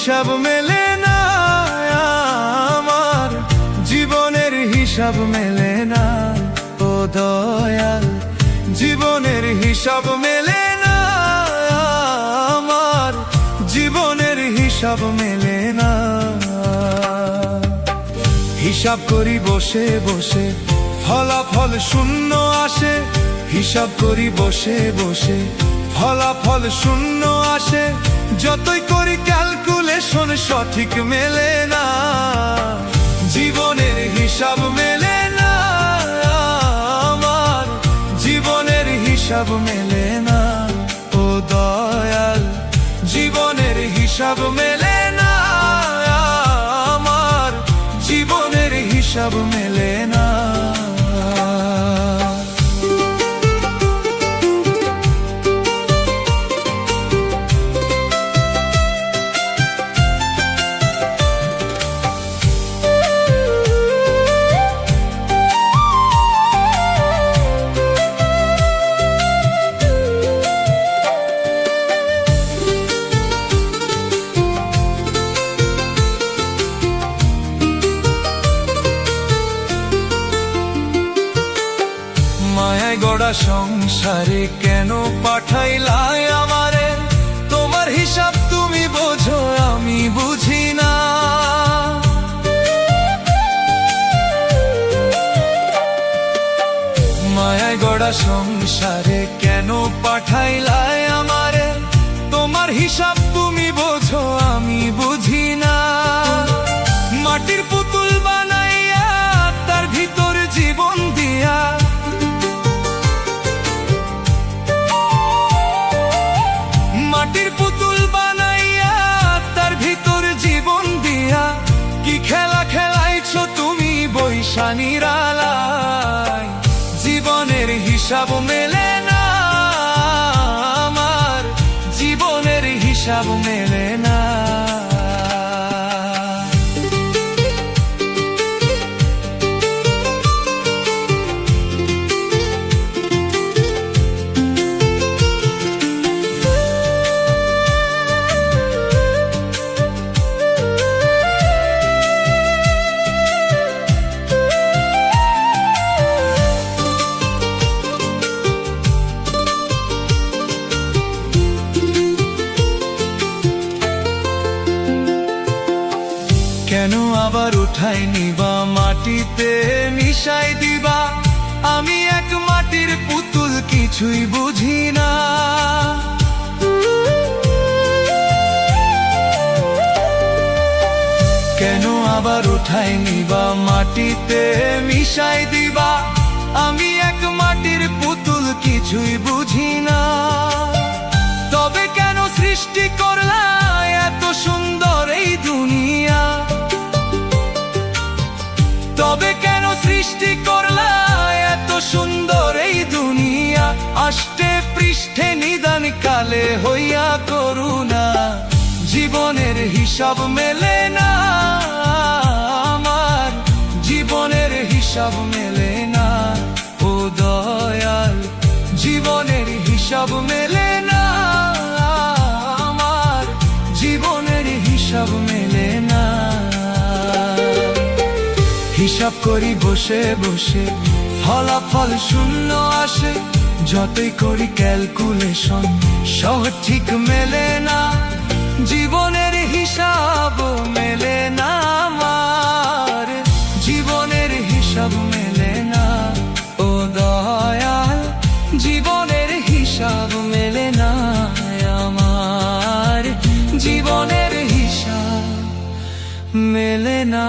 হিসাব মেলে না, আমার জীবনের হিসাব মেলে না। ও দয়াল, জীবনের হিসাব মেলে না, আমার জীবনের হিসাব মেলে না। হিসাব করি বসে বসে, ফলাফল শূন্য আসে। হিসাব করি বসে বসে, ফলাফল শূন্য আসে। যতই করি ক্যালকুলেশন সঠিক মেলে না। জীবনের হিসাব মেলে না, আমার জীবনের হিসাব মেলে না। ও দয়াল, জীবনের হিসাব মেলে না, আমার জীবনের হিসাব মেলে না। মায়ায় গড়া সংসারে কেন পাঠাইলাই আমারে? তোমার হিসাব তুমি বোঝো, আমি বুঝি না। মায়ায় গড়া সংসারে কেন পাঠাইলাই আমারে? তোমার হিসাব তুমি বোঝো, আমি বুঝি না। মাটির পুতুল বানাইয়া তার ভিতর জীবন দিয়া, মাটির পুতুল বানাইয়া তার ভিতর জীবন দিয়া, কি খেলা খেলাইছো তুমি বৈশা নিরালায়? জীবনের হিসাব মেলে না, আমার জীবনের হিসাব মেলে না। কেন আবার উঠাই নিবা, মাটিতে মিশাই দিবা? আমি এক মাটির পুতুল, কিছুই বুঝি না। কেন আবার উঠাই নিবা, মাটিতে মিশাই দিবা? আমি এক মাটির পুতুল, কিছুই বুঝি না। তবে কেন সৃষ্টি করলা এত সুন্দর এই দুনিয়া? তবে কেন সৃষ্টি করলা এত সুন্দর এই দুনিয়া? আষ্টে পৃষ্ঠে নিদান কালে হইয়া করুণা। জীবনের হিসাব মেলে না, আমার জীবনের হিসাব মেলে না। ও দয়াল, জীবনের হিসাব মেলে না, আমার জীবনের হিসাব মেলে না। হিসাব করি বসে বসে, ফলাফল শূন্য আসে। যতই করি ক্যালকুলেশন সঠিক মেলে না। জীবনের হিসাব মেলে না, আমার জীবনের হিসাব মেলে না। ও দয়াল, জীবনের হিসাব মেলে না, আমার জীবনের হিসাব মেলে না।